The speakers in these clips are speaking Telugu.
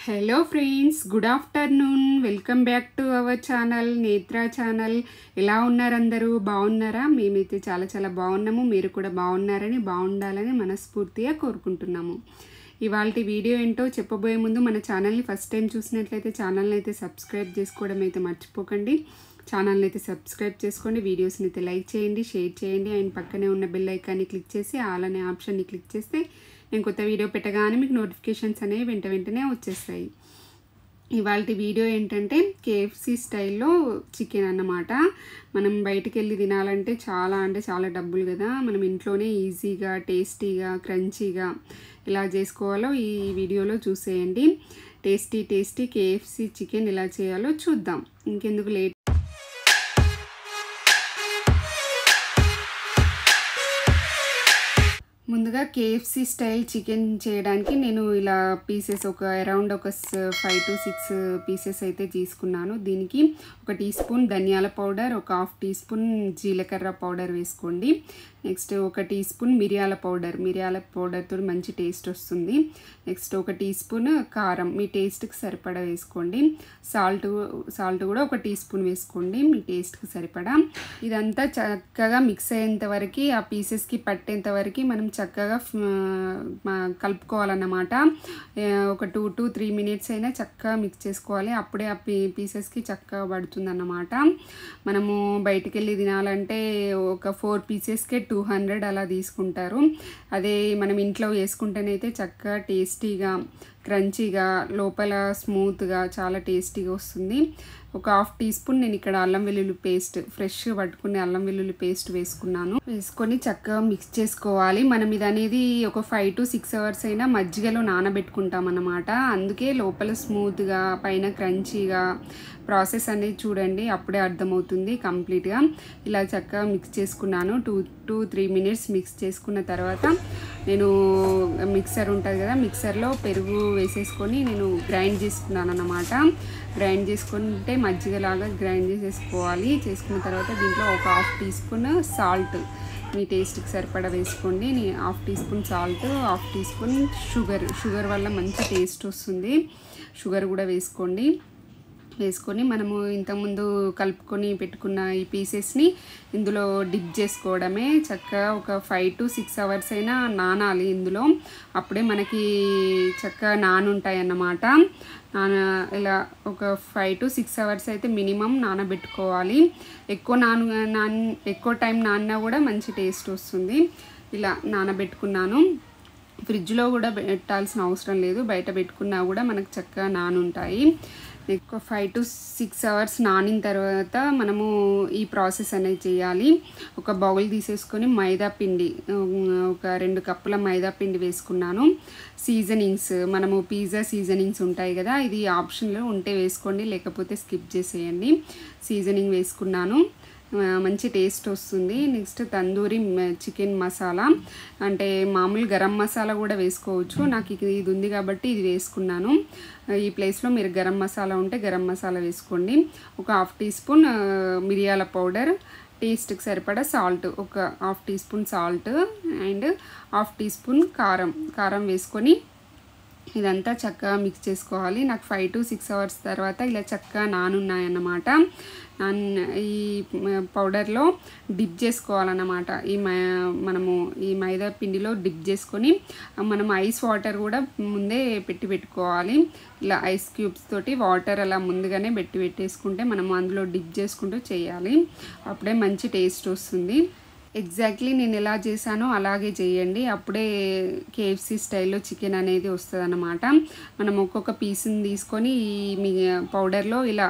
Hello friends, good afternoon. Welcome back to our channel, నేత్ర ఛానల్. ఎలా ఉన్నారు అందరూ? బాగున్నారా? మేమైతే చాలా చాలా బాగున్నాము. మీరు కూడా బాగుండాలని మనస్ఫూర్తిగా కోరుకుంటున్నాము. ఇవాళ వీడియో ఏంటో చెప్పబోయే ముందు మన ఛానల్ని ఫస్ట్ టైం చూసినట్లయితే ఛానల్ని అయితే సబ్స్క్రైబ్ చేసుకోవడం అయితే మర్చిపోకండి. ఛానల్ని అయితే సబ్స్క్రైబ్ చేసుకోండి, వీడియోస్ని అయితే లైక్ చేయండి, షేర్ చేయండి. అండ్ పక్కనే ఉన్న బెల్ ఐకాన్ని క్లిక్ చేసి ఆల్ అనే ఆప్షన్ని క్లిక్ చేస్తే నేను కొత్త వీడియో పెట్టగానే మీకు నోటిఫికేషన్స్ అనేవి వెంటనే వచ్చేస్తాయి. ఇవాళ వీడియో ఏంటంటే కేఎఫ్సి స్టైల్లో చికెన్ అన్నమాట. మనం బయటికి వెళ్ళి తినాలంటే చాలా డబ్బులు కదా. మనం ఇంట్లోనే ఈజీగా, టేస్టీగా, క్రంచీగా ఎలా చేసుకోవాలో ఈ వీడియోలో చూసేయండి. టేస్టీ కేఎఫ్సి చికెన్ ఎలా చేయాలో చూద్దాం. ఇంకెందుకు లేట్. ముందుగా కేఎఫ్సి స్టైల్ చికెన్ చేయడానికి నేను ఇలా పీసెస్ అరౌండ్ ఒక 5 to 6 పీసెస్ అయితే తీసుకున్నాను. దీనికి 1 టీ స్పూన్ ధనియాల పౌడర్, ఒక 1/2 టీ స్పూన్ జీలకర్ర పౌడర్ వేసుకోండి. నెక్స్ట్ 1 టీ స్పూన్ మిరియాల పౌడర్తో మంచి టేస్ట్ వస్తుంది. నెక్స్ట్ 1 టీ స్పూన్ కారం, మీ టేస్ట్కి సరిపడా వేసుకోండి. సాల్ట్ కూడా 1 టీ స్పూన్ వేసుకోండి, మీ టేస్ట్కి సరిపడా. ఇదంతా చక్కగా మిక్స్ అయ్యేంత వరకు, ఆ పీసెస్కి పట్టేంత వరకు మనం చక్కగా కలుపుకోవాలన్నమాట. ఒక 2 to 3 మినిట్స్ అయినా చక్కగా మిక్స్ చేసుకోవాలి. అప్పుడే ఆ పీసెస్కి చక్కగా పడుతుందన్నమాట. మనము బయటికి వెళ్ళి తినాలంటే ఒక 4 పీసెస్కే 200 అలా తీసుకుంటారు. అదే మనం ఇంట్లో వేసుకుంటేనైతే చక్కగా టేస్టీగా, క్రంచీగా, లోపల స్మూత్గా చాలా టేస్టీగా వస్తుంది. ఒక 1/2 టీ స్పూన్ నేను ఇక్కడ అల్లం వెల్లుల్లి పేస్ట్, ఫ్రెష్ పట్టుకునే అల్లం వెల్లుల్లి పేస్ట్ వేసుకొని చక్కగా మిక్స్ చేసుకోవాలి. మనం ఇది అనేది ఒక 5 to 6 అవర్స్ అయినా మజ్జిగలో నానబెట్టుకుంటాం అన్నమాట. అందుకే లోపల స్మూత్గా, పైన క్రంచీగా ప్రాసెస్ అనేది చూడండి, అప్పుడే అర్థమవుతుంది కంప్లీట్గా. ఇలా చక్కగా మిక్స్ చేసుకున్నాను. 2 to 3 మినిట్స్ మిక్స్ చేసుకున్న తర్వాత నేను మిక్సర్ ఉంటుంది కదా, మిక్సర్లో పెరుగు వేసేసుకొని నేను గ్రైండ్ చేసుకున్నాను అన్నమాట. గ్రైండ్ చేసుకుంటే మజ్జిగలాగా గ్రైండ్ చేసేసుకోవాలి. చేసుకున్న తర్వాత దీంట్లో ఒక 1/2 టీ స్పూన్ సాల్ట్, మీ టేస్ట్కి సరిపడా వేసుకోండి. 1/2 teaspoon salt, 1/2 teaspoon sugar వల్ల మంచి టేస్ట్ వస్తుంది. షుగర్ కూడా వేసుకొని మనము ఇంతకుముందు కలుపుకొని పెట్టుకున్న ఈ పీసెస్ని ఇందులో డిప్ చేసుకోవడమే. చక్కగా ఒక 5 to 6 అవర్స్ అయినా నానాలి ఇందులో, అప్పుడే మనకి చక్కగా నానుంటాయి అన్నమాట. ఇలా ఒక 5 to 6 అవర్స్ అయితే మినిమం నానబెట్టుకోవాలి. ఎక్కువ టైం నానినా కూడా మంచి టేస్ట్ వస్తుంది. ఇలా నానబెట్టుకున్నాను. ఫ్రిడ్జ్లో కూడా పెట్టాల్సిన అవసరం లేదు, బయట పెట్టుకున్నా కూడా మనకు చక్కగా నానుంటాయి. ఎక్కువ 5 to 6 అవర్స్ నానిన తర్వాత మనము ఈ ప్రాసెస్ అనేది చేయాలి. ఒక బౌల్ తీసేసుకొని మైదా పిండి, ఒక 2 కప్పుల మైదా పిండి వేసుకున్నాను. సీజనింగ్స్, మనము పిజ్జా సీజనింగ్స్ ఉంటాయి కదా, ఇది ఆప్షన్లో ఉంటే వేసుకోండి, లేకపోతే స్కిప్ చేసేయండి. సీజనింగ్ వేసుకున్నాను, మంచి టేస్ట్ వస్తుంది. నెక్స్ట్ తందూరి చికెన్ మసాలా, అంటే మామూలు గరం మసాలా కూడా వేసుకోవచ్చు. నాకు ఇది ఉంది కాబట్టి ఇది వేసుకున్నాను. ఈ ప్లేస్లో మీరు గరం మసాలా ఉంటే గరం మసాలా వేసుకోండి. ఒక 1/2 టీ స్పూన్ మిరియాల పౌడర్, టేస్ట్కి సరిపడా సాల్ట్, ఒక 1/2 teaspoon salt and 1/2 teaspoon కారం వేసుకొని ఇదంతా చక్కగా మిక్స్ చేసుకోవాలి. నాకు 5 to 6 అవర్స్ తర్వాత ఇలా చక్కగా నానున్నాయన్నమాట. ఈ పౌడర్లో డిప్ చేసుకోవాలన్నమాట. మనము ఈ మైదా పిండిలో డిప్ చేసుకొని మనం ఐస్ వాటర్ కూడా ముందే పెట్టుకోవాలి. ఇలా ఐస్ క్యూబ్స్ తోటి వాటర్ అలా ముందుగానే పెట్టేసుకుంటే మనం అందులో డిప్ చేసుకుంటూ చేయాలి, అప్పుడే మంచి టేస్ట్ వస్తుంది. ఎగ్జాక్ట్లీ నేను ఎలా చేశానో అలాగే చేయండి, అప్పుడే కేఎఫ్సి స్టైల్లో చికెన్ అనేది వస్తుంది అన్నమాట. మనం ఒక్కొక్క పీస్ని తీసుకొని మీ పౌడర్లో ఇలా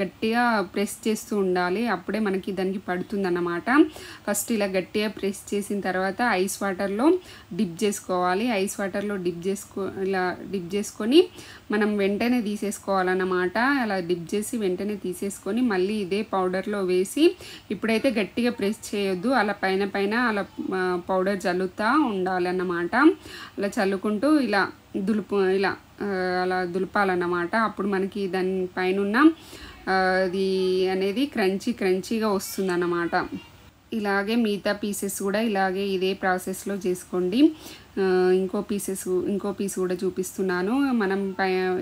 గట్టిగా ప్రెస్ చేస్తూ ఉండాలి, అప్పుడే మనకి దానికి పడుతుంది అన్నమాట. ఫస్ట్ ఇలా గట్టిగా ప్రెస్ చేసిన తర్వాత ఐస్ వాటర్లో డిప్ చేసుకోవాలి. ఐస్ వాటర్లో ఇలా డిప్ చేసుకొని మనం వెంటనే తీసేసుకోవాలన్నమాట. అలా డిప్ చేసి వెంటనే తీసేసుకొని మళ్ళీ ఇదే పౌడర్లో వేసి, ఇప్పుడైతే గట్టిగా ప్రెస్ చేయొద్దు, అలా పైన అలా పౌడర్ చల్లుతూ ఉండాలన్నమాట. అలా చల్లుకుంటూ ఇలా అలా దులపాలన్నమాట. అప్పుడు మనకి దాని పైన అది అనేది క్రంచీగా వస్తుందన్నమాట. ఇలాగే మిగతా పీసెస్ కూడా ఇదే ప్రాసెస్లో చేసుకోండి. ఇంకో పీస్ కూడా చూపిస్తున్నాను. మనం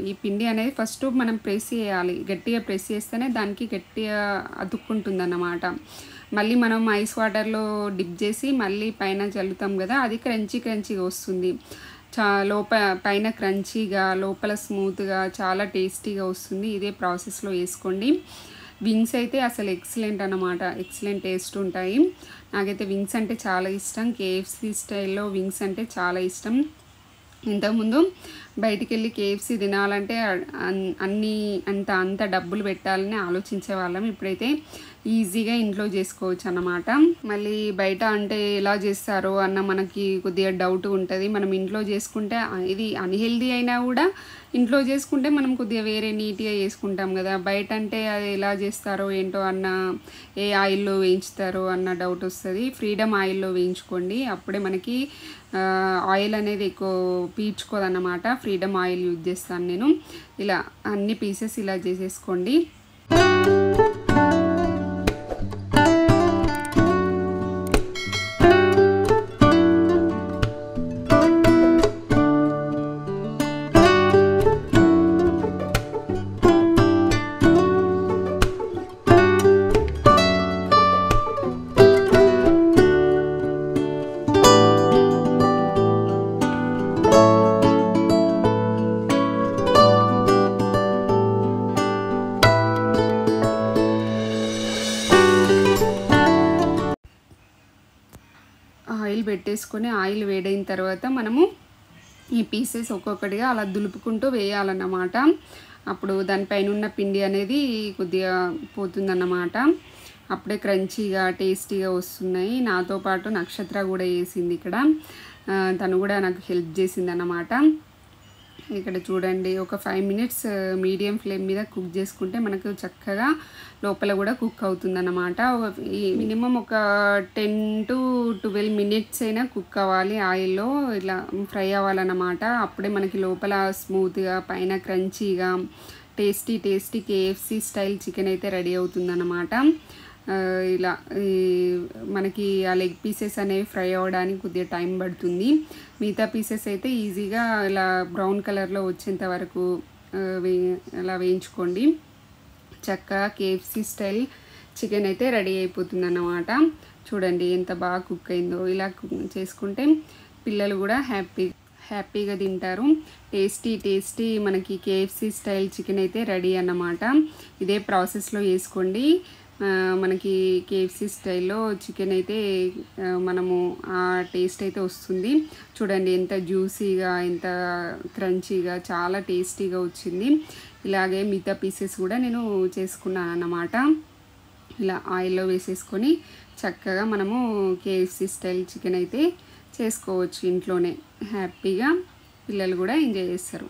ఈ పిండి అనేది ఫస్ట్ మనం ప్రెస్ చేయాలి, గట్టిగా ప్రెస్ చేస్తేనే దానికి గట్టిగా అతుక్కుంటుంది అన్నమాట. మళ్ళీ మనం ఐస్ వాటర్లో డిప్ చేసి మళ్ళీ పైన చల్లుతాం కదా, అది క్రంచీగా వస్తుంది. పైన క్రంచీగా లోపల స్మూత్గా చాలా టేస్టీగా వస్తుంది. ఇదే ప్రాసెస్లో వేసుకోండి. వింగ్స్ అయితే అసలు ఎక్సలెంట్ అన్నమాట, ఎక్సలెంట్ టేస్ట్ ఉంటాయి. నాకైతే వింగ్స్ అంటే చాలా ఇష్టం. కేఎఫ్సి స్టైల్లో వింగ్స్ అంటే చాలా ఇష్టం. ఇంతకుముందు బయటికి వెళ్ళి కేఎఫ్సి తినాలంటే అంత డబ్బులు పెట్టాలని ఆలోచించే వాళ్ళం. ఇప్పుడైతే ఈజీగా ఇంట్లో చేసుకోవచ్చు అన్నమాట. మళ్ళీ బయట అంటే ఎలా చేస్తారో అన్న మనకి కొద్దిగా డౌట్ ఉంటుంది. మనం ఇంట్లో చేసుకుంటే ఇది అన్హెల్దీ అయినా కూడా ఇంట్లో చేసుకుంటే మనం కొద్దిగా వేరే నీట్గా చేసుకుంటాం కదా. బయట అంటే అది ఎలా చేస్తారో ఏంటో అన్న, ఏ ఆయిల్లో వేయించుతారో అన్న డౌట్ వస్తుంది. ఫ్రీడమ్ ఆయిల్లో వేయించుకోండి, అప్పుడే మనకి ఆయిల్ అనేది ఎక్కువ పీల్చుకోదన్నమాట. ఫ్రీడమ్ ఆయిల్ యూజ్ చేస్తాను నేను. ఇలా అన్ని పీసెస్ ఇలా చేసేసుకోండి. ఆయిల్ పెట్టేసుకొని ఆయిల్ వేడైన తర్వాత మనము ఈ పీసెస్ ఒక్కొక్కటిగా అలా దులుపుకుంటూ వేయాలన్నమాట. అప్పుడు దానిపైన ఉన్న పిండి అనేది కొద్దిగా పోతుందన్నమాట. అప్పుడే క్రంచీగా టేస్టీగా వస్తున్నాయి. నాతో పాటు నక్షత్ర కూడా వేసింది ఇక్కడ, తను కూడా నాకు హెల్ప్ చేసింది అన్నమాట. ఇక్కడ చూడండి, ఒక 5 minutes మీడియం ఫ్లేమ్ మీద కుక్ చేసుకుంటే మనకు చక్కగా లోపల కూడా కుక్ అవుతుందన్నమాట. మినిమం ఒక 10 to 12 minutes అయినా కుక్ అవ్వాలి ఆయిల్లో, ఇలా ఫ్రై అవ్వాలన్నమాట. అప్పుడే మనకి లోపల స్మూత్గా పైన క్రంచీగా టేస్టీ కేఎఫ్సి స్టైల్ చికెన్ అయితే రెడీ అవుతుందన్నమాట. ఇలా మనకి ఆ లెగ్ పీసెస్ అనేవి ఫ్రై అవ్వడానికి కొద్దిగా టైం పడుతుంది. మిగతా పీసెస్ అయితే ఈజీగా ఇలా బ్రౌన్ కలర్లో వచ్చేంత వరకు అలా వేయించుకోండి. చక్కగా కేఎఫ్సి స్టైల్ చికెన్ అయితే రెడీ అయిపోతుంది అన్నమాట. చూడండి ఎంత బాగా కుక్ అయిందో. ఇలా చేసుకుంటే పిల్లలు కూడా హ్యాపీగా తింటారు. టేస్టీ మనకి కేఎఫ్సి స్టైల్ చికెన్ అయితే రెడీ అన్నమాట. ఇదే ప్రాసెస్లో వేసుకోండి. మనకి కేఎఫ్సి స్టైల్లో చికెన్ అయితే మనము ఆ టేస్ట్ అయితే వస్తుంది. చూడండి ఎంత జ్యూసీగా, ఎంత క్రంచీగా, చాలా టేస్టీగా వచ్చింది. ఇలాగే మిగతా పీసెస్ కూడా నేను చేసుకున్నాను అన్నమాట. ఇలా ఆయిల్లో వేసేసుకొని చక్కగా మనము కేఎఫ్సి స్టైల్ చికెన్ అయితే చేసుకోవచ్చు ఇంట్లోనే. హ్యాపీగా పిల్లలు కూడా ఎంజాయ్ చేస్తారు.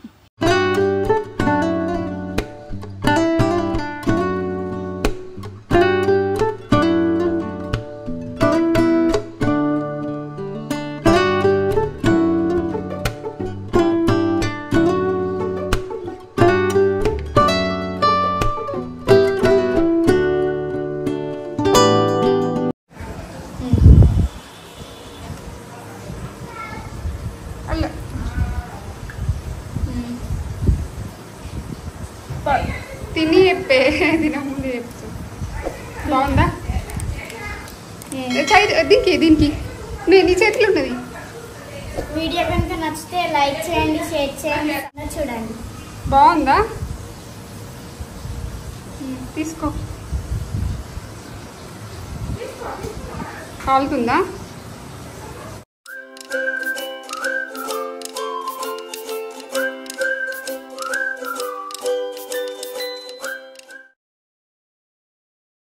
తిని చెప్పే, తినముందు చెప్తా. బాగుందా? దీనికి నీ చేతిలో ఉన్నది. వీడియో కనుక నచ్చితే లైక్ చేయండి, షేర్ చేయండి, చూడండి. బాగుందా? తీసుకో. కాలుతుందా?